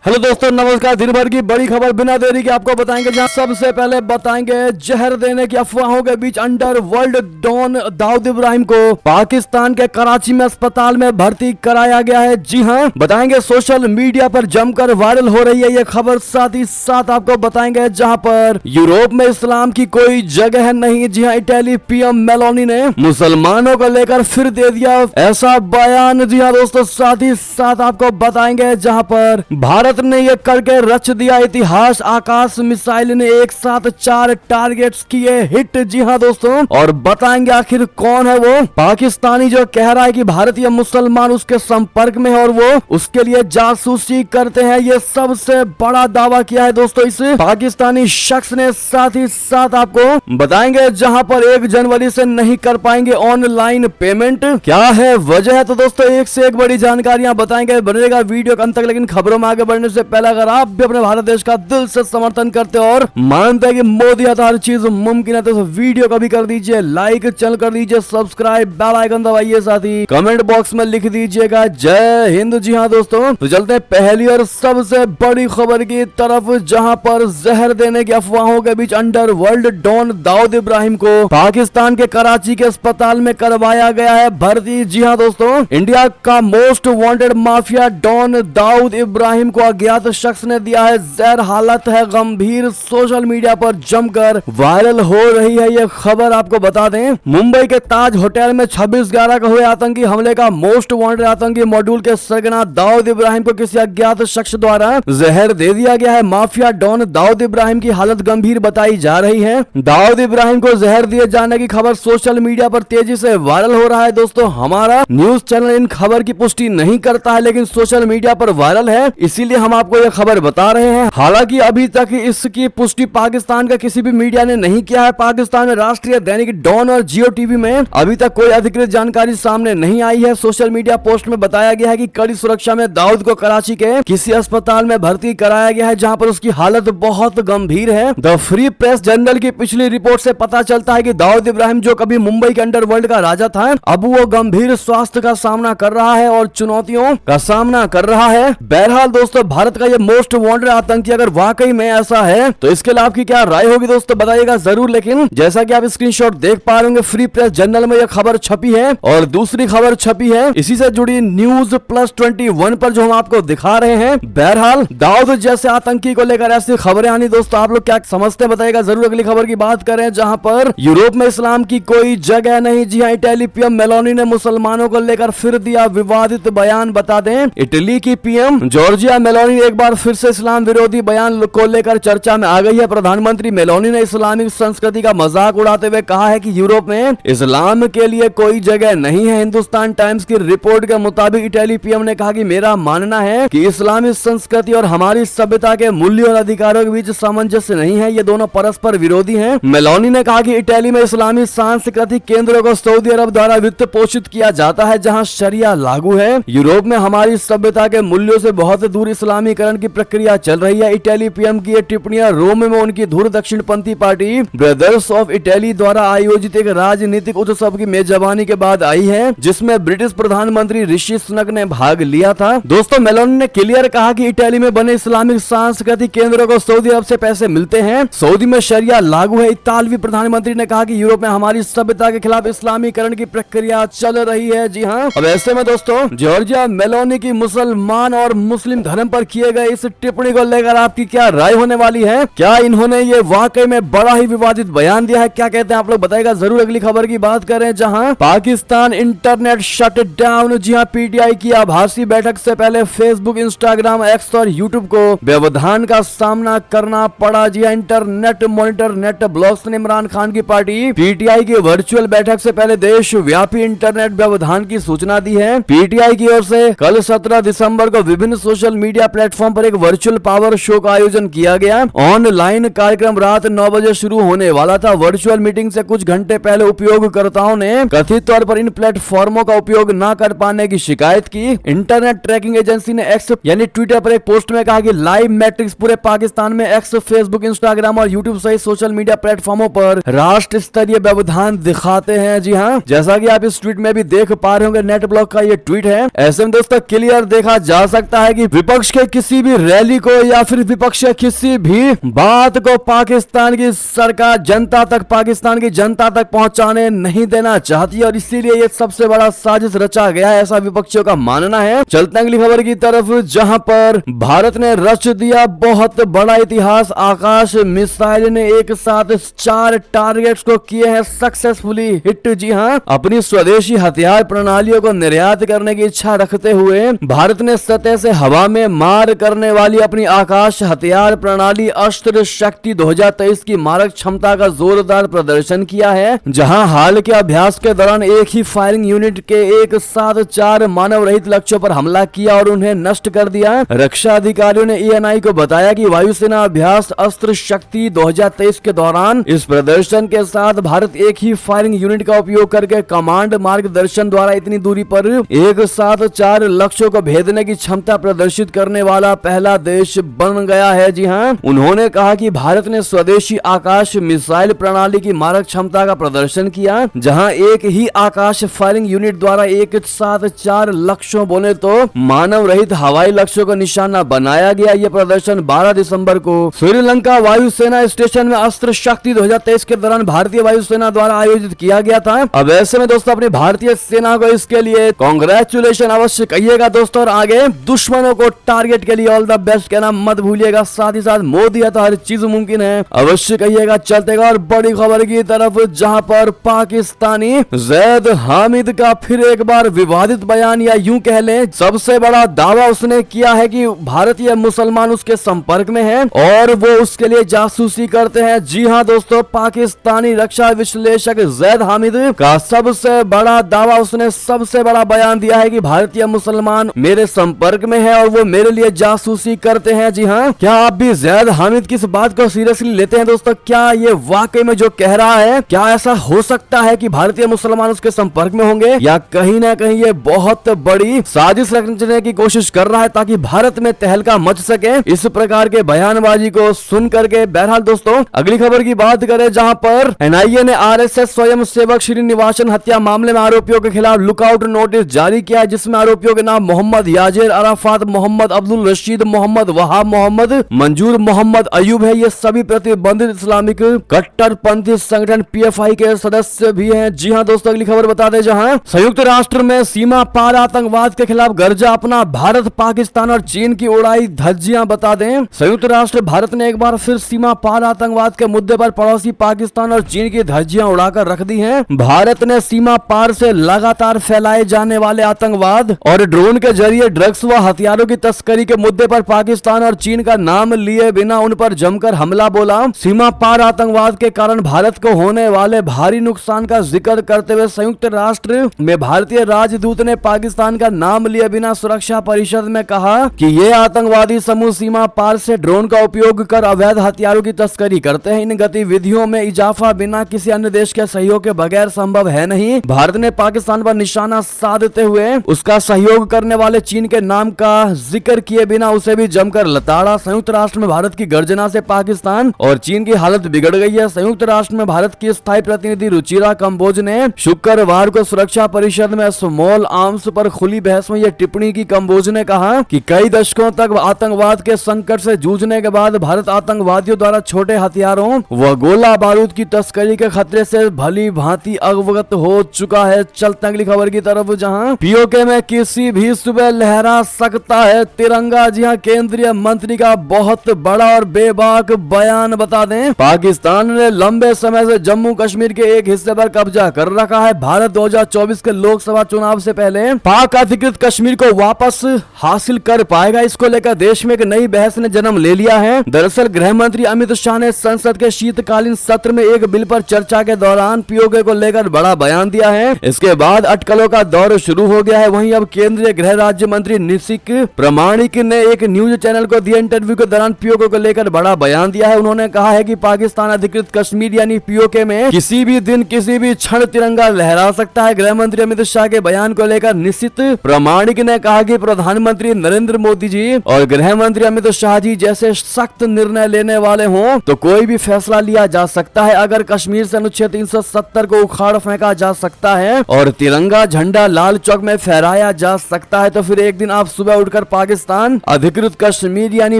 Hello दोस्तों, नमस्कार। दिन भर की बड़ी खबर बिना देरी के आपको बताएंगे, जहां सबसे पहले बताएंगे जहर देने की अफवाहों के बीच underworld don Dawood Ibrahim को पाकिस्तान के कराची में अस्पताल में भर्ती कराया गया है। जी हां, बताएंगे सोशल मीडिया पर जमकर वायरल हो रही है ये खबर। साथ ही साथ आपको बताएंगे जहां पर यूरोप में इस्लाम की कोई जगह नहीं। जी हां, इटली पीएम मेलोनी ने मुसलमानों को लेकर फिर दे दिया ऐसा बयान। जी हां दोस्तों, साथ ही साथ आपको बताएंगे जहां पर भारत ने ये करके रच दिया इतिहास। आकाश मिसाइल ने एक साथ 4 टारगेट्स किए हिट। जी हां दोस्तों, और बताएंगे आखिर कौन है वो पाकिस्तानी जो कह रहा है कि भारतीय मुसलमान उसके संपर्क में है और वो उसके लिए जासूसी करते हैं। ये सबसे बड़ा दावा किया है दोस्तों इस पाकिस्तानी शख्स ने। साथ ही साथ आपको बताएंगे जहां पर 1 जनवरी से नहीं कर पाएंगे ऑनलाइन पेमेंट, क्या है वजह है। तो दोस्तों, एक से एक बड़ी जानकारियां बताएंगे, बनेगा वीडियो अंत तक। लेकिन खबरों में आगे बढ़ने से पहले अगर आप भी अपने भारत देश का दिल से समर्थन करते हो और मानते हैं कि मोदी है तो हर चीज मुमकिन है, तो वीडियो को भी कर दीजिए लाइक, चैनल कर दीजिए सब्सक्राइब, बेल आइकन दबाइए, साथ ही कमेंट बॉक्स में लिख दीजिएगा जय हिंद। जी हां दोस्तों, तो चलते हैं पहली और सबसे बड़ी खबर की तरफ, जहां पर जहर देने की अफवाहों के बीच underworld don Dawood Ibrahim को पाकिस्तान के कराची के अस्पताल में करवाया गया है भर्ती। जी हां दोस्तों, इंडिया का most wanted mafia don Dawood Ibrahim को अज्ञात शख्स ने दिया है जहर। हालत है गंभीर, सोशल मीडिया पर जमकर वायरल हो रही है ये खबर। आपको बता दें, मुंबई के ताज होटल में 26/11 को हुए आतंकी हमले का मोस्ट वांटेड आतंकी मॉड्यूल के सरगना दाऊद इब्राहिम को किसी अज्ञात शख्स द्वारा जहर दे दिया गया है। माफिया डॉन दाऊद इब्राहिम की हालत गंभीर बताई जा रही है। दाऊद इब्राहिम को जहर दिए जाने की खबर सोशल मीडिया पर तेजी से वायरल हो रहा है। दोस्तों, हमारा न्यूज चैनल इन खबर की पुष्टि नहीं करता है, लेकिन सोशल मीडिया पर वायरल है, इसीलिए हम आपको यह खबर बता रहे हैं। हालांकि अभी तक इसकी पुष्टि पाकिस्तान का किसी भी मीडिया ने नहीं किया है। पाकिस्तान में राष्ट्रीय दैनिक डॉन और जियो टीवी में अभी तक कोई अधिकृत जानकारी सामने नहीं आई है। सोशल मीडिया पोस्ट में बताया गया है कि कड़ी सुरक्षा में दाऊद को कराची के किसी अस्पताल में भर्ती कराया गया है, जहां पर उसकी हालत बहुत गंभीर है। द फ्री प्रेस जर्नल की पिछली रिपोर्ट से पता चलता है कि दाऊद इब्राहिम, जो कभी मुंबई के अंडरवर्ल्ड का राजा था, अब वो गंभीर स्वास्थ्य का सामना कर रहा है और चुनौतियों का सामना कर रहा है। बहरहाल दोस्तों, भारत का ये मोस्ट वांटेड आतंकी अगर वाकई में ऐसा है तो इसके लिए आपकी क्या राय होगी दोस्तों, बताइएगा जरूर। लेकिन जैसा कि आप स्क्रीनशॉट देख पा रहे होंगे, फ्री प्रेस जर्नल में यह खबर छपी है और दूसरी खबर छपी है इसी से जुड़ी न्यूज प्लस 21 पर, जो हम आपको दिखा रहे हैं। बहरहाल दाऊद जैसे आतंकी को लेकर ऐसी खबरें आनी, दोस्तों आप लोग क्या समझते हैं बताइएगा जरूर। अगली खबर की बात करें, जहां पर यूरोप में इस्लाम की कोई जगह नहीं। जी हां, इटली पीएम मेलोनी ने मुसलमानों को लेकर फिर दिया विवादित बयान। बता दें, इटली की पीएम जॉर्जिया मेलोनी एक बार फिर से इस्लाम विरोधी बयान को लेकर चर्चा में आ गई है। प्रधानमंत्री मेलोनी ने इस्लामिक संस्कृति का मजाक उड़ाते हुए कहा है कि यूरोप में इस्लाम के लिए कोई जगह नहीं है। हिंदुस्तान टाइम्स की रिपोर्ट के मुताबिक इटली पीएम ने कहा कि मेरा मानना है कि इस्लामी संस्कृति और हमारी सभ्यता के मूल्यों और अधिकारों के बीच सामंजस्य नहीं है, ये दोनों परस्पर विरोधी हैं। मेलोनी ने कहा कि इटली में इस्लामी सांस्कृतिक केंद्रों को सऊदी अरब द्वारा वित्त पोषित किया जाता है, जहां शरिया लागू है। यूरोप में हमारी सभ्यता के मूल्यों से बहुत दूर इस्लामीकरण की प्रक्रिया चल रही है। इटली पीएम की ये टिप्पणियां रोम में उनकी धुर दक्षिणपंथी पार्टी ब्रदर्स ऑफ इटली द्वारा आयोजित एक राजनीतिक उत्सव की मेजबानी के बाद आई है, जिसमें ब्रिटिश प्रधानमंत्री ऋषि सुनक ने भाग लिया था। दोस्तों, मेलोनी ने क्लियर कहा कि इटली में बने इस्लामिक सांस्कृतिक केंद्रों को सऊदी अरब से पैसे मिलते हैं, सऊदी में शरिया लागू है। इतालवी प्रधानमंत्री ने कहा कि यूरोप में हमारी सभ्यता के खिलाफ इस्लामीकरण की प्रक्रिया चल रही है। जी हाँ, अब ऐसे में दोस्तों, जॉर्जिया मेलोनी की मुसलमान और मुस्लिम धर्म पर किए गए इस टिप्पणी को लेकर आपकी क्या राय होने वाली है? क्या इन्होंने ये वाकई में बड़ा ही विवादित बयान दिया है? क्या कहते हैं आप लोग, बताइएगा जरूर। अगली खबर की बात करें, जहां पाकिस्तान इंटरनेट शट डाउन। जी हां, पीटीआई की आभासी बैठक से पहले फेसबुक, इंस्टाग्राम, एक्स और यूट्यूब को व्यवधान का सामना करना पड़ा। जी हां, इंटरनेट मॉनिटर नेट ब्लॉक्स ने इमरान खान की पार्टी पीटीआई की वर्चुअल बैठक से पहले देश व्यापी इंटरनेट व्यवधान की सूचना दी है। पीटीआई की ओर से कल 17 दिसंबर को विभिन्न सोशल मीडिया प्लेटफॉर्म पर एक वर्चुअल पावर शो का आयोजन किया गया। ऑनलाइन कार्यक्रम रात 9 बजे शुरू होने वाला था। वर्चुअल मीटिंग से कुछ घंटे पहले उपयोगकर्ताओं ने कथित तौर पर इन प्लेटफॉर्मों का उपयोग न कर पाने की शिकायत की। इंटरनेट ट्रैकिंग एजेंसी ने एक्स यानी ट्विटर पर एक पोस्ट में कहा कि लाइव मैट्रिक्स पूरे पाकिस्तान में एक्स, फेसबुक, इंस्टाग्राम और यूट्यूब सहित सोशल मीडिया प्लेटफॉर्मों पर राष्ट्र स्तरीय व्यवधान दिखाते हैं। जी हाँ, जैसा कि आप इस ट्वीट में भी देख पा रहे होंगे, नेट ब्लॉक का ये ट्वीट है। ऐसे में दोस्तों क्लियर देखा जा सकता है कि विपक्ष के किसी भी रैली को या फिर विपक्ष के किसी भी बात को पाकिस्तान की सरकार पाकिस्तान की जनता तक पहुंचाने नहीं देना चाहती और इसीलिए ये सबसे बड़ा साजिश रचा गया है, ऐसा विपक्षियों का मानना है। चलते हैं अगली खबर की तरफ, जहां पर भारत ने रच दिया बहुत बड़ा इतिहास। आकाश मिसाइल ने एक साथ 4 टारगेट्स को किए हैं सक्सेसफुली हिट। जी हां, अपनी स्वदेशी हथियार प्रणालियों को निर्यात करने की इच्छा रखते हुए भारत ने सतह से हवा में मार करने वाली अपनी आकाश हथियार प्रणाली अस्त्र शक्ति 2023 की मारक क्षमता का जोरदार प्रदर्शन किया है, जहां हाल के अभ्यास के दौरान एक ही फायरिंग यूनिट के एक साथ 4 मानव रहित लक्ष्यों पर हमला किया और उन्हें नष्ट कर दिया। रक्षा अधिकारियों ने ENI को बताया कि वायुसेना अभ्यास अस्त्र शक्ति 2023 के दौरान इस प्रदर्शन के साथ भारत एक ही फायरिंग यूनिट का उपयोग करके कमांड मार्गदर्शन द्वारा इतनी दूरी पर एक साथ 4 लक्ष्यों को भेदने की क्षमता प्रदर्शित करने वाला पहला देश बन गया है। जी हाँ, उन्होंने कहा कि भारत ने स्वदेशी आकाश मिसाइल प्रणाली की मारक क्षमता का प्रदर्शन किया, जहां एक ही आकाश फायरिंग यूनिट द्वारा एक साथ 4 लक्ष्यों बोले तो मानव रहित हवाई लक्ष्यों को निशाना बनाया गया। यह प्रदर्शन 12 दिसंबर को श्रीलंका वायुसेना स्टेशन में अस्त्र शक्ति 2023 के दौरान भारतीय वायुसेना द्वारा आयोजित किया गया था। अब ऐसे में दोस्तों अपनी भारतीय सेना को इसके लिए कांग्रेचुलेशन अवश्य कहिएगा दोस्तों, और आगे दुश्मनों को टारगेट के लिए ऑल द बेस्ट कहना मत भूलिएगा। साथ ही साथ मोदी है तो हर चीज मुमकिन है, अवश्य कहिएगा। चलतेगा और बड़ी खबर की तरफ, जहां पर पाकिस्तानी जैद हामिद का फिर एक बार विवादित बयान या यूं कह लें सबसे बड़ा दावा उसने किया है कि भारतीय मुसलमान उसके संपर्क में हैं और वो उसके लिए जासूसी करते हैं। जी हां दोस्तों, पाकिस्तानी रक्षा विश्लेषक जैद हामिद का सबसे बड़ा दावा, उसने सबसे बड़ा बयान दिया है कि भारतीय मुसलमान मेरे संपर्क में है और वो मेरे लिए जासूसी करते हैं। जी हाँ, क्या आप भी जैद हामिद की इस बात को सीरियसली लेते हैं दोस्तों? क्या ये वाकई में जो कह रहा है, क्या ऐसा हो सकता है कि भारतीय मुसलमान उसके संपर्क में होंगे, या कहीं ना कहीं ये बहुत बड़ी साजिश रचने की कोशिश कर रहा है ताकि भारत में तहलका मच सके? इस प्रकार के बयानबाजी को सुन करके बहरहाल दोस्तों अगली खबर की बात करें, जहां पर NIA ने RSS स्वयं सेवक श्रीनिवासन हत्या मामले में आरोपियों के खिलाफ लुकआउट नोटिस जारी किया है, जिसमें आरोपियों के नाम मोहम्मद याजेर अराफात, मोहम्मद अब्दुल रशीद, मोहम्मद वहाब, मोहम्मद मंजूर, मोहम्मद अयूब है। ये सभी प्रतिबंधित इस्लामिक कट्टरपंथी संगठन PFI के सदस्य भी हैं। जी हां दोस्तों, अगली खबर बता दें, जहां संयुक्त राष्ट्र में सीमा पार आतंकवाद के खिलाफ गर्जा अपना भारत, पाकिस्तान और चीन की उड़ाई धज्जियां। बता दें, संयुक्त राष्ट्र भारत ने एक बार फिर सीमा पार आतंकवाद के मुद्दे पर पड़ोसी पाकिस्तान और चीन की धज्जियां उड़ाकर रख दी हैं। भारत ने सीमा पार से लगातार फैलाए जाने वाले आतंकवाद और ड्रोन के जरिए ड्रग्स व हथियारों की तस्करी के मुद्दे पर पाकिस्तान और चीन का नाम लिए बिना उन पर जमकर हमला बोला। सीमा पार आतंकवाद के कारण भारत को होने वाले भारी नुकसान का जिक्र करते हुए संयुक्त राष्ट्र में भारतीय राजदूत ने पाकिस्तान का नाम लिए बिना सुरक्षा परिषद में कहा कि ये आतंकवादी समूह सीमा पार से ड्रोन का उपयोग कर अवैध हथियारों की तस्करी करते हैं। इन गतिविधियों में इजाफा बिना किसी अन्य देश के सहयोग के बगैर संभव है नहीं। भारत ने पाकिस्तान पर निशाना साधते हुए उसका सहयोग करने वाले चीन के नाम का जिक्र किए बिना उसे भी जमकर लताड़ा। संयुक्त राष्ट्र में भारत की गर्जना से पाकिस्तान और चीन की हालत बिगड़ गई है। संयुक्त राष्ट्र में भारत की स्थायी प्रतिनिधि रुचिरा कंबोज ने शुक्रवार को सुरक्षा परिषद में स्मॉल आर्म्स पर खुली बहस में यह टिप्पणी की। कंबोज ने कहा कि कई दशकों तक आतंकवाद के संकट से जूझने के बाद भारत आतंकवादियों द्वारा छोटे हथियारों व गोला बारूद की तस्करी के खतरे से भली भांति अवगत हो चुका है। चलते अगली खबर की तरफ, जहां POK में किसी भी सुबह लहरा सकता है तिरंगा। जी हां, केंद्रीय मंत्री का बहुत बड़ा और बेबाक बयान। बता दें, पाकिस्तान ने लंबे समय से जम्मू कश्मीर के एक हिस्से पर कब्जा कर रखा है। भारत 2024 के लोकसभा चुनाव से पहले पाक अधिकृत कश्मीर को वापस हासिल कर पाएगा, इसको लेकर देश में एक नई बहस ने जन्म ले लिया है। दरअसल गृह मंत्री अमित शाह ने संसद के शीतकालीन सत्र में एक बिल पर चर्चा के दौरान POK को लेकर बड़ा बयान दिया है। इसके बाद अटकलों का दौर शुरू हो गया है। वहीं अब केंद्रीय गृह राज्य मंत्री निशिक प्रामाणिक ने एक न्यूज चैनल को दिए इंटरव्यू के दौरान POK को लेकर बड़ा बयान दिया है। उन्होंने कहा है कि पाकिस्तान अधिकृत कश्मीर यानी POK में किसी भी दिन किसी भी क्षण तिरंगा लहरा सकता है। गृह मंत्री अमित शाह के बयान को लेकर निशित प्रामाणिक ने कहा कि प्रधानमंत्री नरेंद्र मोदी जी और गृह मंत्री अमित शाह जी जैसे सख्त निर्णय लेने वाले हों तो कोई भी फैसला लिया जा सकता है। अगर कश्मीर से अनुच्छेद 370 को उखाड़ फेंका जा सकता है और तिरंगा झंडा लाल चौक में फहराया जा सकता है तो फिर एक दिन आप सुबह उठकर पाकिस्तान पाकिस्तान अधिकृत कश्मीर यानी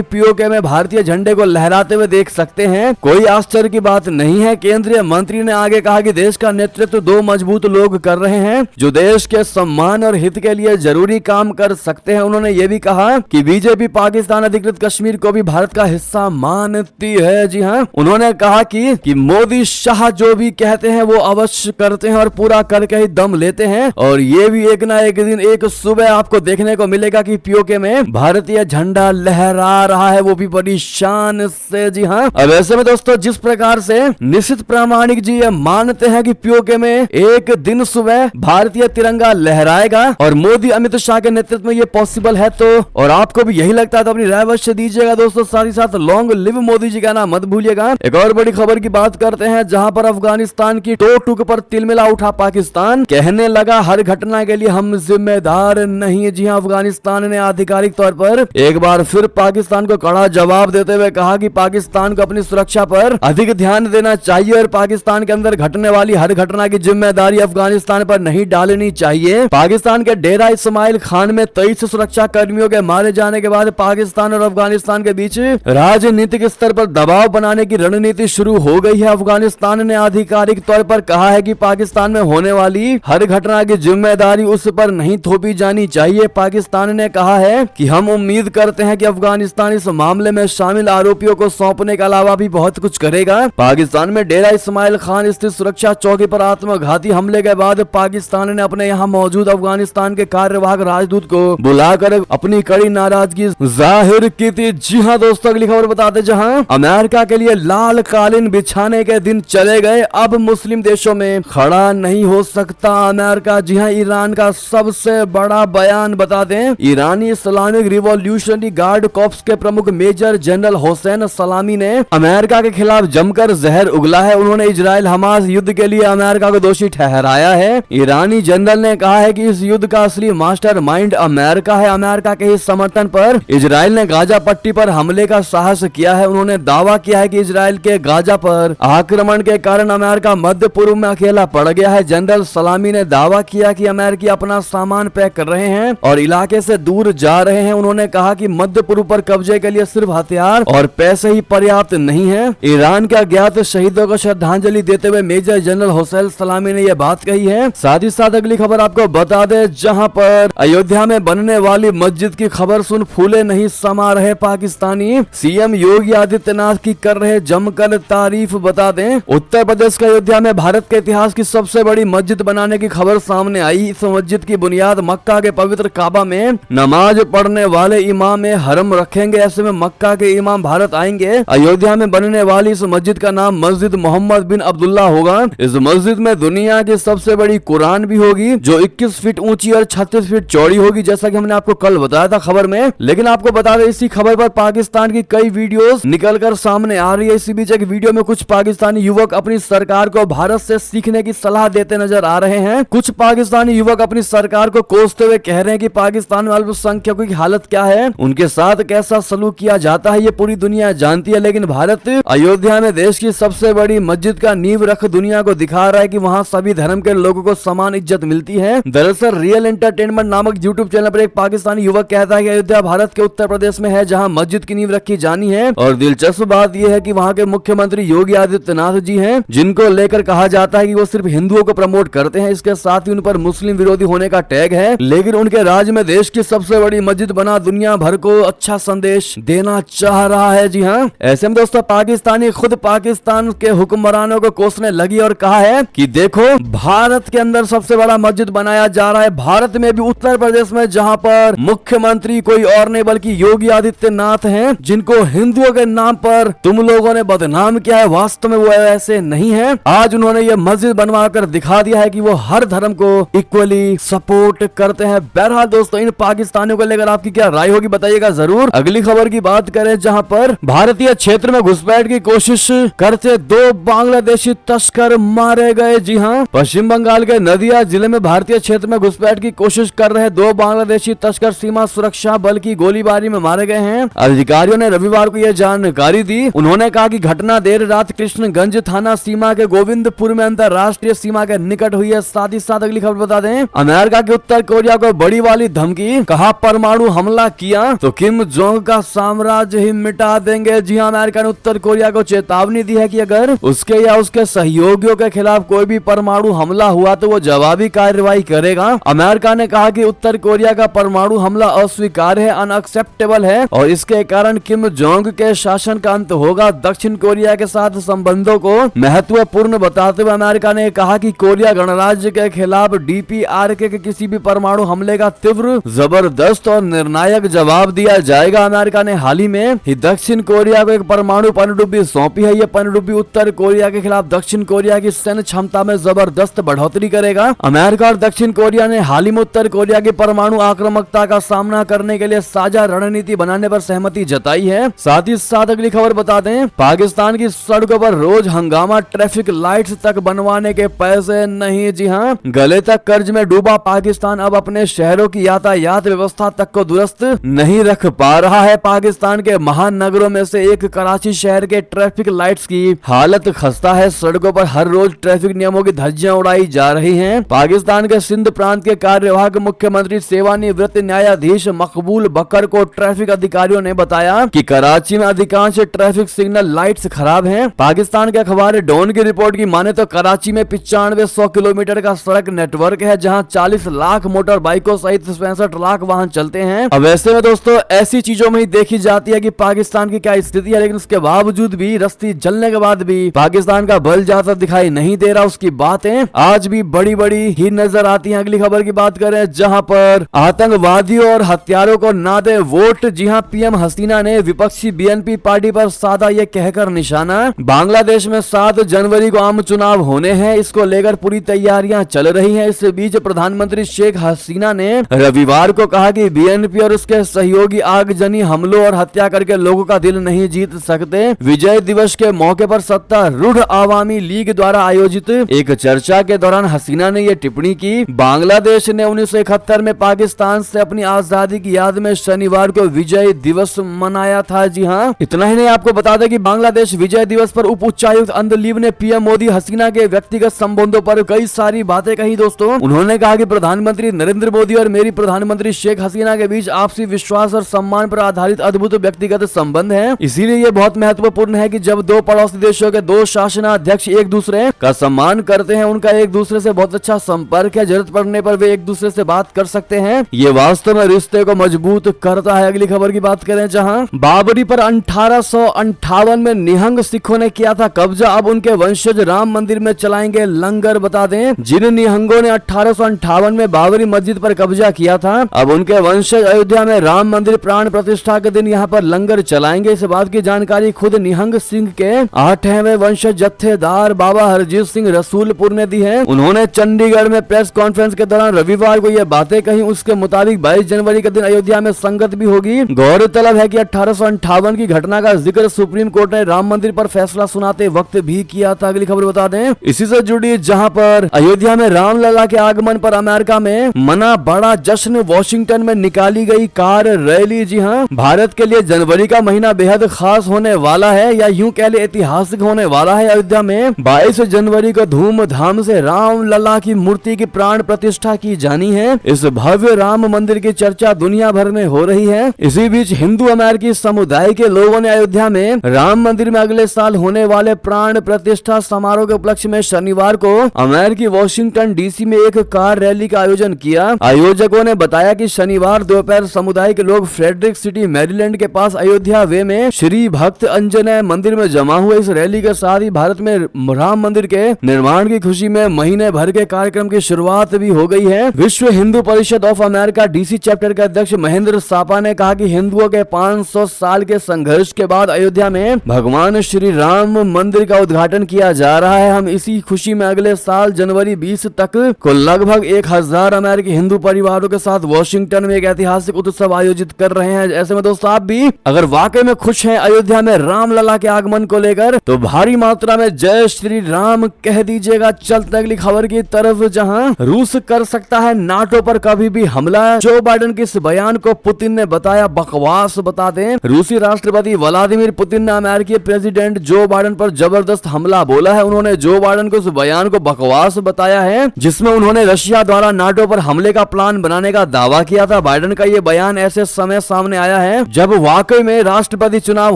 पीओके में भारतीय झंडे को लहराते हुए देख सकते हैं। कोई आश्चर्य की बात नहीं है। केंद्रीय मंत्री ने आगे कहा कि देश का नेतृत्व दो मजबूत लोग कर रहे हैं जो देश के सम्मान और हित के लिए जरूरी काम कर सकते हैं। उन्होंने ये भी कहा कि बीजेपी पाकिस्तान अधिकृत कश्मीर को भी भारत का हिस्सा मानती है। जी हाँ, उन्होंने कहा कि मोदी शाह जो भी कहते हैं वो अवश्य करते हैं और पूरा करके ही दम लेते हैं। और ये भी एक ना एक दिन एक सुबह आपको देखने को मिलेगा कि पीओके में भारतीय झंडा लहरा रहा है, वो भी बड़ी शान से। जी हाँ, अब ऐसे में दोस्तों जिस प्रकार से निश्चित प्रामाणिक जी ये मानते हैं कि पीओके में एक दिन सुबह भारतीय तिरंगा लहराएगा और मोदी अमित शाह के नेतृत्व में ये पॉसिबल है, तो और आपको भी यही लगता है तो अपनी राय अवश्य दीजिएगा दोस्तों। साथ ही साथ लॉन्ग लिव मोदी जी कहना मत भूलिएगा। एक और बड़ी खबर की बात करते हैं जहां पर अफगानिस्तान की टोक पर तिलमिला उठा पाकिस्तान, कहने लगा हर घटना के लिए हम जिम्मेदार नहीं। जी हां, अफगानिस्तान ने आधिकारिक तौर पर एक बार फिर पाकिस्तान को कड़ा जवाब देते हुए कहा कि पाकिस्तान को अपनी सुरक्षा पर अधिक ध्यान देना चाहिए और पाकिस्तान के अंदर घटने वाली हर घटना की जिम्मेदारी अफगानिस्तान पर नहीं डालनी चाहिए। पाकिस्तान के डेरा इस्माइल खान में 23 सुरक्षा कर्मियों के मारे जाने के बाद पाकिस्तान और अफगानिस्तान के बीच राजनीतिक स्तर पर दबाव बनाने की रणनीति शुरू हो गई है। अफगानिस्तान ने आधिकारिक तौर पर कहा है कि पाकिस्तान में होने वाली हर घटना की जिम्मेदारी उस पर नहीं थोपी जानी चाहिए। पाकिस्तान ने कहा है कि हम उम्मीद करते हैं कि अफगानिस्तान इस मामले में शामिल आरोपियों को सौंपने के अलावा भी बहुत कुछ करेगा। पाकिस्तान में डेरा इस्माइल खान स्थित सुरक्षा चौकी पर आत्मघाती हमले के बाद पाकिस्तान ने अपने यहाँ मौजूद अफगानिस्तान के कार्यवाहक राजदूत को बुलाकर अपनी कड़ी नाराजगी जाहिर की थी। जी हाँ दोस्तों, अगली खबर बताते जहां अमेरिका के लिए लाल कालीन बिछाने के दिन चले गए, अब मुस्लिम देशों में खड़ा नहीं हो सकता अमेरिका। जी हाँ, ईरान का सबसे बड़ा बयान बता दें। ईरानी इस्लामिक रिवॉल्यूशनरी गार्ड कॉर्प्स के प्रमुख मेजर जनरल हुसैन सलामी ने अमेरिका के खिलाफ जमकर जहर उगला है। उन्होंने इजराइल हमास युद्ध के लिए अमेरिका को दोषी ठहराया है। ईरानी जनरल ने कहा है कि इस युद्ध का असली मास्टर माइंड अमेरिका है। अमेरिका के इस समर्थन पर इजराइल ने गाजा पट्टी पर हमले का साहस किया है। उन्होंने दावा किया है कि इजराइल के गाजा पर आक्रमण के कारण अमेरिका मध्य पूर्व में अकेला पड़ गया है। जनरल सलामी ने दावा किया कि अमेरिकी अपना सामान पैक कर रहे हैं और इलाके से दूर जा रहे हैं। उन्होंने कहा कि मध्य पूर्व पर कब्जे के लिए सिर्फ हथियार और पैसे ही पर्याप्त नहीं है। ईरान के अज्ञात शहीदों को श्रद्धांजलि देते हुए मेजर जनरल हुसैन सलामी ने यह बात कही है। साथ ही साथ अगली खबर आपको बता दे जहां पर अयोध्या में बनने वाली मस्जिद की खबर सुन फूले नहीं समा रहे पाकिस्तानी। सीएम योगी आदित्यनाथ की कर रहे जमकर तारीफ। बता दें उत्तर प्रदेश के अयोध्या में भारत के इतिहास की सबसे बड़ी मस्जिद बनाने की खबर सामने आई। इस मस्जिद की बुनियाद मक्का के पवित्र काबा में नमाज पढ़ने वाले इमाम हरम रखेंगे। ऐसे में मक्का के इमाम भारत आएंगे। अयोध्या में बनने वाली इस मस्जिद का नाम मस्जिद मोहम्मद बिन अब्दुल्ला होगा। इस मस्जिद में दुनिया की सबसे बड़ी कुरान भी होगी जो 21 फीट ऊंची और 36 फीट चौड़ी होगी, जैसा कि हमने आपको कल बताया था खबर में। लेकिन आपको बता दें इसी खबर पर पाकिस्तान की कई वीडियोस निकलकर सामने आ रही है। इसी बीच एक वीडियो में कुछ पाकिस्तानी युवक अपनी सरकार को भारत से सीखने की सलाह देते नजर आ रहे हैं। कुछ पाकिस्तानी युवक अपनी सरकार को कोसते हुए कह रहे हैं कि पाकिस्तान में अल्पसंख्यकों की हालत क्या है, उनके साथ कैसा सलूक किया जाता है, ये पूरी दुनिया जानती है। लेकिन भारत अयोध्या में देश की सबसे बड़ी मस्जिद का नींव रख दुनिया को दिखा रहा है कि वहाँ सभी धर्म के लोगों को समान इज्जत मिलती है। दरअसल रियल एंटरटेनमेंट नामक यूट्यूब चैनल पर एक पाकिस्तानी युवक कहता है कि अयोध्या भारत के उत्तर प्रदेश में है जहाँ मस्जिद की नींव रखी जानी है। और दिलचस्प बात यह है कि वहाँ के मुख्यमंत्री योगी आदित्यनाथ जी हैं, जिनको लेकर कहा जाता है कि वो सिर्फ हिंदुओं को प्रमोट करते हैं। इसके साथ ही उन पर मुस्लिम विरोधी होने का टैग है। लेकिन उनके राज्य में देश की सबसे बड़ी मस्जिद बना दुनिया भर को अच्छा संदेश देना चाह रहा है। जी हाँ, ऐसे में दोस्तों पाकिस्तानी खुद पाकिस्तान के हुक्मरानों को कोसने लगी और कहा है कि देखो भारत के अंदर सबसे बड़ा मस्जिद बनाया जा रहा है। भारत में भी उत्तर प्रदेश में जहाँ पर मुख्यमंत्री कोई और नहीं बल्कि योगी आदित्यनाथ हैं, जिनको हिंदुओं के नाम पर तुम लोगों ने बदनाम किया है, वास्तव में वो ऐसे नहीं है। आज उन्होंने ये मस्जिद बनवा कर दिखा दिया है कि वो हर धर्म को इक्वली सपोर्ट करते हैं। बहरहाल दोस्तों इन पाकिस्तानियों को लेकर आपकी क्या राय होगी बताइएगा जरूर। अगली खबर की बात करें जहां पर भारतीय क्षेत्र में घुसपैठ की कोशिश करते 2 बांग्लादेशी तस्कर मारे गए। जी हां, पश्चिम बंगाल के नदिया जिले में भारतीय क्षेत्र में घुसपैठ की कोशिश कर रहे 2 बांग्लादेशी तस्कर सीमा सुरक्षा बल की गोलीबारी में मारे गए हैं। अधिकारियों ने रविवार को यह जानकारी दी। उन्होंने कहा कि घटना देर रात कृष्णगंज थाना सीमा के गोविंदपुर में अंतर्राष्ट्रीय सीमा के निकट हुई है। साथ ही साथ अगली खबर बता दें, अमेरिका के उत्तर कोरिया को बड़ी वाली धमकी, कहा परमाणु परमाणु हमला किया तो किम जोंग का साम्राज्य ही मिटा देंगे। जी हाँ, अमेरिका ने उत्तर कोरिया को चेतावनी दी है कि अगर उसके या उसके सहयोगियों के खिलाफ कोई भी परमाणु हमला हुआ तो वो जवाबी कार्रवाई करेगा। अमेरिका ने कहा कि उत्तर कोरिया का परमाणु हमला अस्वीकार्य है, अनएक्सेप्टेबल है और इसके कारण किम जोंग के शासन का अंत होगा। दक्षिण कोरिया के साथ संबंधों को महत्वपूर्ण बताते हुए अमेरिका ने कहा कि कोरिया गणराज्य के खिलाफ DPRK के किसी भी परमाणु हमले का तीव्र, जबरदस्त और निर्णायक जवाब दिया जाएगा। अमेरिका ने हाल ही में ही दक्षिण कोरिया को एक परमाणु पनडुब्बी सौंपी है। यह पनडुब्बी उत्तर कोरिया के खिलाफ दक्षिण कोरिया की सैन्य क्षमता में जबरदस्त बढ़ोतरी करेगा। अमेरिका और दक्षिण कोरिया ने हाल ही में उत्तर कोरिया की परमाणु आक्रामकता का सामना करने के लिए साझा रणनीति बनाने पर सहमति जताई है। साथ ही साथ अगली खबर बता दें, पाकिस्तान की सड़कों पर रोज हंगामा, ट्रैफिक लाइट्स तक बनवाने के पैसे नहीं। जी हाँ, गले तक कर्ज में डूबा पाकिस्तान अब अपने शहरों की यातायात व्यवस्था तक को दुरुस्त नहीं रख पा रहा है। पाकिस्तान के महानगरों में से एक कराची शहर के ट्रैफिक लाइट्स की हालत खस्ता है। सड़कों पर हर रोज ट्रैफिक नियमों की धज्जियां उड़ाई जा रही हैं। पाकिस्तान के सिंध प्रांत के कार्यवाहक मुख्यमंत्री सेवानिवृत्त न्यायाधीश मकबूल बकर को ट्रैफिक अधिकारियों ने बताया कि कराची में अधिकांश ट्रैफिक सिग्नल लाइट्स खराब हैं। पाकिस्तान के अखबार डॉन की रिपोर्ट की माने तो कराची में 9500 किलोमीटर का सड़क नेटवर्क है, जहां 40 लाख मोटर बाइकों सहित 65 लाख वाहन चलते हैं। अब ऐसे में दोस्तों ऐसी चीजों में ही देखी जाती है कि पाकिस्तान की क्या स्थिति है, लेकिन उसके बावजूद भी, रस्ती जलने के बाद भी पाकिस्तान का बल ज्यादा दिखाई नहीं दे रहा। उसकी बातें आज भी बड़ी बड़ी ही नजर आती हैं। अगली खबर की बात करें, जहां पर आतंकवादियों और हत्यारों को ना दे वोट। जी हां, पीएम हसीना ने विपक्षी BNP पार्टी पर साधा ये कहकर निशाना। बांग्लादेश में 7 जनवरी को आम चुनाव होने हैं, इसको लेकर पूरी तैयारियां चल रही हैं। इस बीच प्रधानमंत्री शेख हसीना ने रविवार को कहा कि BNP और उसके सहयोगी आगजनी हमलों और हत्या करके लोगों का दिल नहीं जीत सकते। विजय दिवस के मौके पर सत्तारूढ़ आवामी लीग द्वारा आयोजित एक चर्चा के दौरान हसीना ने यह टिप्पणी की। बांग्लादेश ने 1971 में पाकिस्तान से अपनी आजादी की याद में शनिवार को विजय दिवस मनाया था। जी हाँ, इतना ही नहीं, आपको बता दें कि बांग्लादेश विजय दिवस पर उप उच्चायुक्त अंदलीब ने PM मोदी हसीना के व्यक्तिगत संबंधों पर कई सारी बातें कही। दोस्तों, उन्होंने कहा कि प्रधानमंत्री नरेंद्र मोदी और मेरी प्रधानमंत्री शेख हसीना के बीच आपसी विश्वास और सम्मान पर आधारित अद्भुत व्यक्तिगत संबंध है। इसीलिए ये बहुत महत्वपूर्ण है कि जब दो पड़ोसी देशों के 2 शासनाध्यक्ष एक दूसरे का सम्मान करते हैं, उनका एक दूसरे से बहुत अच्छा संपर्क है, जरूरत पड़ने पर वे एक दूसरे से बात कर सकते हैं। ये वास्तव में रिश्ते को मजबूत करता है। अगली खबर की बात करें, जहां बाबरी पर 1858 में निहंग सिखों ने किया था कब्जा, अब उनके वंशज राम मंदिर में चलाएंगे लंगर। बता दें, जिन निहंगों ने 1858 में बाबरी मस्जिद पर कब्जा किया था, अब उनके वंशज अयोध्या में राम मंदिर प्राण प्रतिष्ठा के दिन यहाँ पर लंगर चलाएंगे। इस बात की जानकारी खुद निहंग सिंह के 8वें वंशज जत्थेदार बाबा हरजीत सिंह रसूलपुर ने दी है। उन्होंने चंडीगढ़ में प्रेस कॉन्फ्रेंस के दौरान रविवार को ये बातें कही। उसके मुताबिक 22 जनवरी के दिन अयोध्या में संगत भी होगी। गौरतलब है कि 1858 की घटना का जिक्र सुप्रीम कोर्ट ने राम मंदिर पर फैसला सुनाते वक्त भी किया था। अगली खबर बता दें, इसी से जुड़ी, जहां पर अयोध्या में रामलला के आगमन पर अमेरिका में मना बड़ा जश्न, वॉशिंगटन में निकाली गई कार रैली। जी हां, भारत के लिए जनवरी का महीना बेहद खास होने वाला है, या यूं कह ले ऐतिहासिक होने वाला है। अयोध्या में 22 जनवरी को धूमधाम से रामलला की मूर्ति की प्राण प्रतिष्ठा की जानी है। इस भव्य राम मंदिर की चर्चा दुनिया भर में हो रही है। इसी बीच हिंदू अमेरिकी समुदाय के लोगों ने अयोध्या में राम मंदिर में अगले साल होने वाले प्राण प्रतिष्ठा समारोह के उपलक्ष्य में शनिवार को अमेरिकी वॉशिंगटन DC में एक कार रैली का आयोजन किया। आयोजकों ने बताया कि शनिवार दोपहर समुदाय के लोग फ्रेडरिक सिटी मैरीलैंड के पास अयोध्या वे में श्री भक्त अंजनेय मंदिर में जमा हुए। इस रैली के साथ ही भारत में राम मंदिर के निर्माण की खुशी में महीने भर के कार्यक्रम की शुरुआत भी हो गई है। विश्व Hindu Parishad of America DC chapter के अध्यक्ष महेंद्र सापा ने कहा कि हिंदुओं के 500 साल के संघर्ष के बाद अयोध्या में भगवान श्री राम मंदिर का उद्घाटन किया जा रहा है। हम इसी खुशी में अगले साल जनवरी 20 तक को लगभग 1000 अमेरिकी हिंदू परिवारों के साथ वॉशिंगटन में एक ऐतिहासिक उत्सव आयोजित कर रहे हैं। ऐसे में दोस्तों, आप भी अगर वाकई में खुश हैं अयोध्या में रामलला के आगमन को लेकर, तो भारी मात्रा में जय श्री राम कह दीजिएगा। चलते अगली खबर की तरफ, जहां रूस कर सकता है नाटो पर कभी भी हमला। जो बाइडेन के इस बयान को पुतिन ने बताया बकवास। बता दें, रूसी राष्ट्रपति व्लादिमीर पुतिन ने अमेरिकी प्रेसिडेंट जो बाइडेन पर जबरदस्त हमला बोला है। उन्होंने जो बाइडेन को इस बयान को बकवास बताया है, जिसमें उन्होंने रशिया द्वारा नाटो पर हमले का प्लान बनाने का दावा किया था। बाइडेन का ये बयान ऐसे समय सामने आया है जब वाकई में राष्ट्रपति चुनाव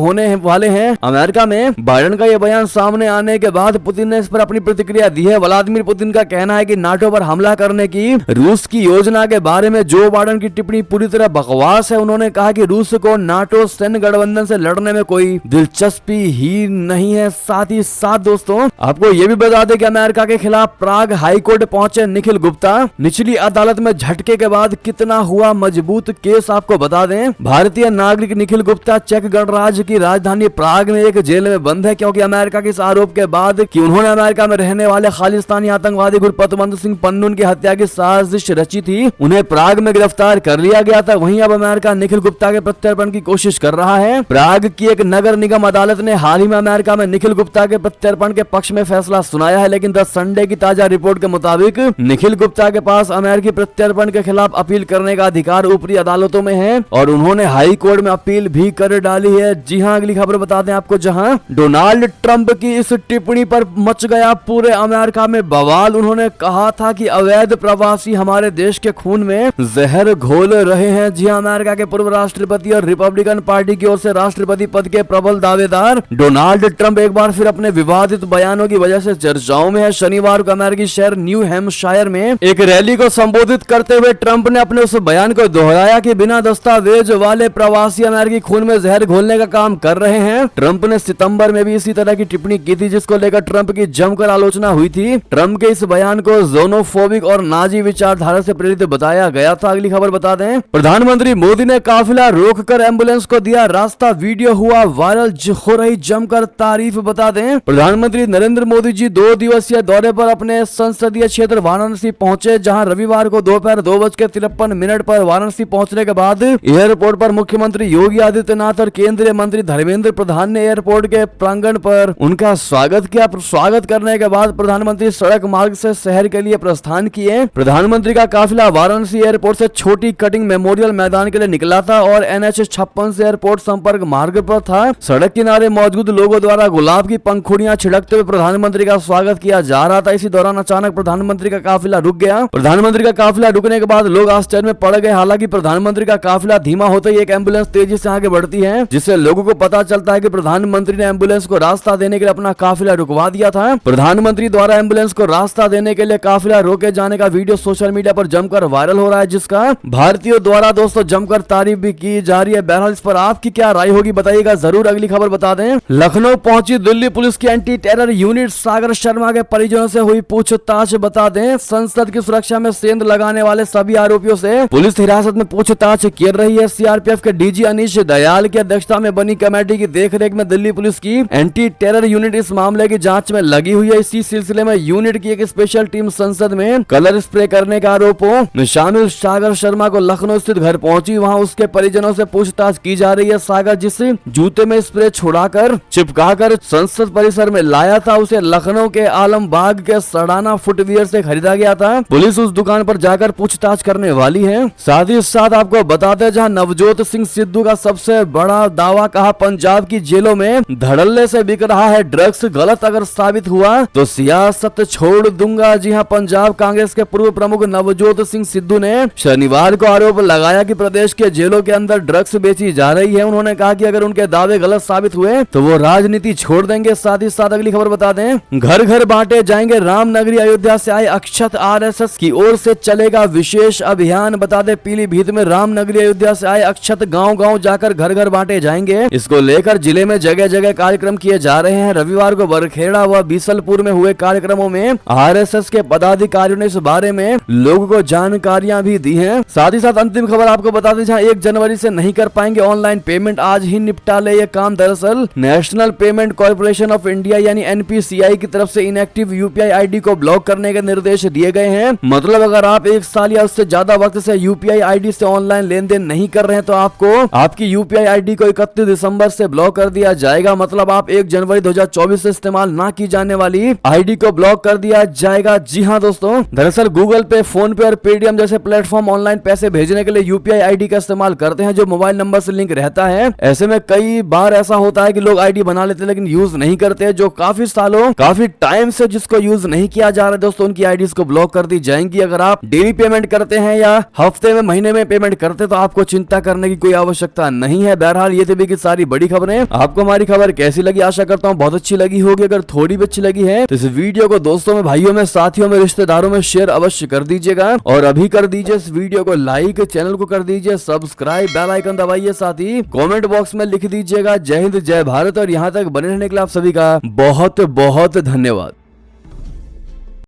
होने वाले हैं अमेरिका में। बाइडेन का ये बयान सामने आने के बाद पुतिन ने इस पर अपनी प्रतिक्रिया दी है। व्लादिमीर पुतिन का कहना है कि नाटो पर हमला करने की रूस की योजना के बारे में जो बाइडेन की टिप्पणी पूरी तरह बकवास है। उन्होंने कहा कि रूस को नाटो सैन्य गठबंधन से लड़ने में कोई दिलचस्पी ही नहीं है। साथ ही साथ दोस्तों आपको ये भी बता दें कि अमेरिका के खिलाफ प्राग हाईकोर्ट पहुंचे निखिल गुप्ता। निचली अदालत में झटके के बाद कितना हुआ मजबूत केस, आपको बता दें भारतीय नागरिक निखिल गुप्ता चेक गणराज्य की राजधानी प्राग में एक जेल में बंद है, क्योंकि अमेरिका के इस आरोप के बाद कि उन्होंने अमेरिका में रहने वाले खालिस्तानी आतंकवादी गुरपतवंत सिंह पन्नून की हत्या की साजिश रची थी। उन्हें प्राग में गिरफ्तार कर लिया गया था। वहीं अब अमेरिका निखिल गुप्ता के प्रत्यर्पण की कोशिश कर रहा है। प्राग की एक नगर निगम अदालत ने हाल ही में अमेरिका में निखिल गुप्ता के प्रत्यर्पण के पक्ष में फैसला सुनाया है, लेकिन द संडे की ताजा रिपोर्ट के मुताबिक निखिल गुप्ता के पास अमेरिकी प्रत्यर्पण के खिलाफ अपील करने का अधिकार ऊपरी अदालतों में है और उन्होंने हाई कोर्ट में अपील भी कर डाली है। जी हां, अगली खबर बता दें आपको, जहां डोनाल्ड ट्रंप की इस टिप्पणी पर मच गया पूरे अमेरिका में बवाल। उन्होंने कहा था कि अवैध प्रवासी हमारे देश के खून में जहर घोल रहे हैं। जी हां, अमेरिका के पूर्व राष्ट्रपति और रिपब्लिकन पार्टी की ओर से राष्ट्रपति पद के प्रबल दावेदार डोनाल्ड ट्रंप एक बार फिर अपने विवादित बयानों की वजह से चर्चाओं में है। शनिवार को अमेरिकी शहर न्यू हैम्पशायर में एक रैली को संबोधित करते हुए ट्रंप ने अपने उस बयान को दोहराया कि बिना दस्तावेज वाले प्रवासी अमेरिकी खून में जहर घोलने का काम कर रहे हैं। ट्रंप ने सितंबर में भी इसी तरह की टिप्पणी की थी, जिसको लेकर ट्रंप की जमकर आलोचना हुई थी। ट्रंप के इस बयान को ज़ोनोफोबिक और नाजी विचारधारा से प्रेरित बताया गया था। अगली खबर बता दें, प्रधानमंत्री मोदी ने काफिला रोककर एम्बुलेंस को दिया रास्ता, वीडियो हुआ वायरल, हो रही जमकर तारीफ। बता दें, प्रधानमंत्री नरेंद्र मोदी जी 2 दिवसीय दौरे पर अपने संसदीय क्षेत्र वाराणसी पहुंचे, जहां रविवार को दोपहर 2:53 पर वाराणसी पहुंचने के बाद एयरपोर्ट पर मुख्यमंत्री योगी आदित्यनाथ और केंद्रीय मंत्री धर्मेंद्र प्रधान ने एयरपोर्ट के प्रांगण पर उनका स्वागत किया। स्वागत करने के बाद प्रधानमंत्री सड़क मार्ग से शहर के लिए प्रस्थान किए। प्रधानमंत्री का काफिला वाराणसी एयरपोर्ट से छोटी कटिंग मेमोरियल मैदान के लिए निकला था और NH 56 से एयरपोर्ट संपर्क मार्ग पर था। सड़क किनारे मौजूद लोगों द्वारा गुलाब की पंखुड़ियां छिड़कते हुए प्रधानमंत्री का स्वागत किया जा रहा था। इसी दौरान अचानक प्रधानमंत्री का काफिला रुक गया। प्रधानमंत्री का काफिला रुकने के बाद लोग आश्चर्य में पड़ गए। हालांकि प्रधानमंत्री का काफिला धीमा होते ही एक एम्बुलेंस तेजी से आगे बढ़ती है, जिससे लोगों को पता चलता है कि प्रधानमंत्री ने एम्बुलेंस को रास्ता देने के लिए अपना काफिला रुकवा दिया था। प्रधानमंत्री द्वारा एम्बुलेंस को रास्ता देने के लिए काफिला रोके जाने का वीडियो सोशल मीडिया पर जमकर वायरल हो रहा है, जिसका भारतीयों द्वारा दोस्तों जमकर तारीफ भी की जा रही है। बहरहाल इस पर आपकी क्या राय होगी बताइएगा जरूर। अगली खबर बता दें, लखनऊ पहुंची दिल्ली पुलिस की anti terror unit, Sagar Sharma के परिजनों से हुई पूछताछ। बता दें, संसद की सुरक्षा में सेंध लगाने वाले सभी आरोपियों से पुलिस हिरासत में पूछताछ कर रही है। सीआरपीएफ के डीजी अनीश दयाल की अध्यक्षता में बनी कमेटी की देखरेख में दिल्ली पुलिस की एंटी टेरर यूनिट इस मामले की जांच में लगी हुई है। इसी सिलसिले में यूनिट की एक स्पेशल टीम संसद में कलर स्प्रे करने के आरोपों में शामिल सागर शर्मा को लखनऊ स्थित घर पहुंची। वहां उसके परिजनों से पूछताछ की जा रही है। सागर जिस जूते में स्प्रे छुड़ाकर चिपकाकर संसद परिसर में लाया था, उसे लखनऊ के आलमबाग के सड़ाना फुटवियर से खरीदा गया था। पुलिस उस दुकान पर जाकर पूछताछ करने वाली है। साथ ही साथ आपको बताते हैं, जहां नवजोत सिंह सिद्धू का सबसे बड़ा दावा, कहा पंजाब की जेलों में धड़ल्ले से बिक रहा है ड्रग्स, गलत अगर साबित हुआ तो सियासत छोड़ दूंगा। जी हां, पंजाब कांग्रेस के पूर्व प्रमुख नवजोत सिंह सिद्धू ने शनिवार को आरोप लगाया कि प्रदेश के जेलों के अंदर ड्रग्स बेची जा रही है। उन्होंने कहा कि अगर उनके दावे गलत साबित हुए तो वो राजनीति छोड़ देंगे। साथ ही साथ अगली खबर बता दें, घर घर बांटे जाएंगे रामनगरी, अयोध्या से आए अक्षत, RSS की ओर से चलेगा विशेष अभियान। बता दें, पीलीभीत में रामनगरी अयोध्या से आए अक्षत गांव गांव जाकर घर घर बांटे जाएंगे। इसको लेकर जिले में जगह जगह कार्यक्रम किए जा रहे हैं। रविवार को बरखेड़ा व बीसलपुर में हुए कार्यक्रमों में RSS के पदाधिकारियों ने इस बारे में लोगों को जानकारियां भी दी हैं। साथ ही साथ अंतिम खबर आपको बता दें, जहां 1 जनवरी से नहीं कर पाएंगे ऑनलाइन पेमेंट, आज ही निपटा ले ये काम। दरअसल national payment corporation of India यानी NPCI की तरफ से इनएक्टिव UPI ID को ब्लॉक करने के निर्देश दिए गए हैं। मतलब अगर आप 1 साल या उससे ज्यादा वक्त से UPI ID से ऑनलाइन लेन देन नहीं कर रहे हैं तो आपको आपकी UPI ID को 31 दिसंबर से ब्लॉक कर दिया जाएगा। मतलब आप 1 जनवरी 2024 से इस्तेमाल ना की जाने वाली ID को ब्लॉक कर दिया जाएगा। जी हाँ दोस्तों, दरअसल गूगल पे, फोन पे और पेटीएम जैसे प्लेटफॉर्म ऑनलाइन पैसे भेजने के लिए UPI ID का इस्तेमाल करते हैं, जो मोबाइल नंबर से लिंक रहता है। ऐसे में कई बार ऐसा होता है कि लोग ID बना लेते हैं लेकिन यूज नहीं करते, जो काफी सालों काफी टाइम से जिसको यूज नहीं किया जा रहा है दोस्तों, उनकी IDs को ब्लॉक कर दी जाएंगी। अगर आप डेली पेमेंट करते हैं या हफ्ते में, महीने महीने में पेमेंट करते तो आपको चिंता करने की कोई आवश्यकता नहीं है। बहरहाल ये थी की सारी बड़ी खबरें। आपको हमारी खबर कैसी लगी, आशा करता हूँ बहुत अच्छी लगी होगी। अगर थोड़ी भी अच्छी लगी है तो इस वीडियो को दोस्तों में, भाइयों में, साथियों में, रिश्तेदारों में शेयर अवश्य कर दीजिएगा और अभी कर दीजिए इस वीडियो को लाइक, चैनल को कर दीजिए सब्सक्राइब, बेल आइकन दबाइए, साथ ही कमेंट बॉक्स में लिख दीजिएगा जय हिंद जय भारत। और यहाँ तक बने रहने के लिए आप सभी का बहुत बहुत धन्यवाद।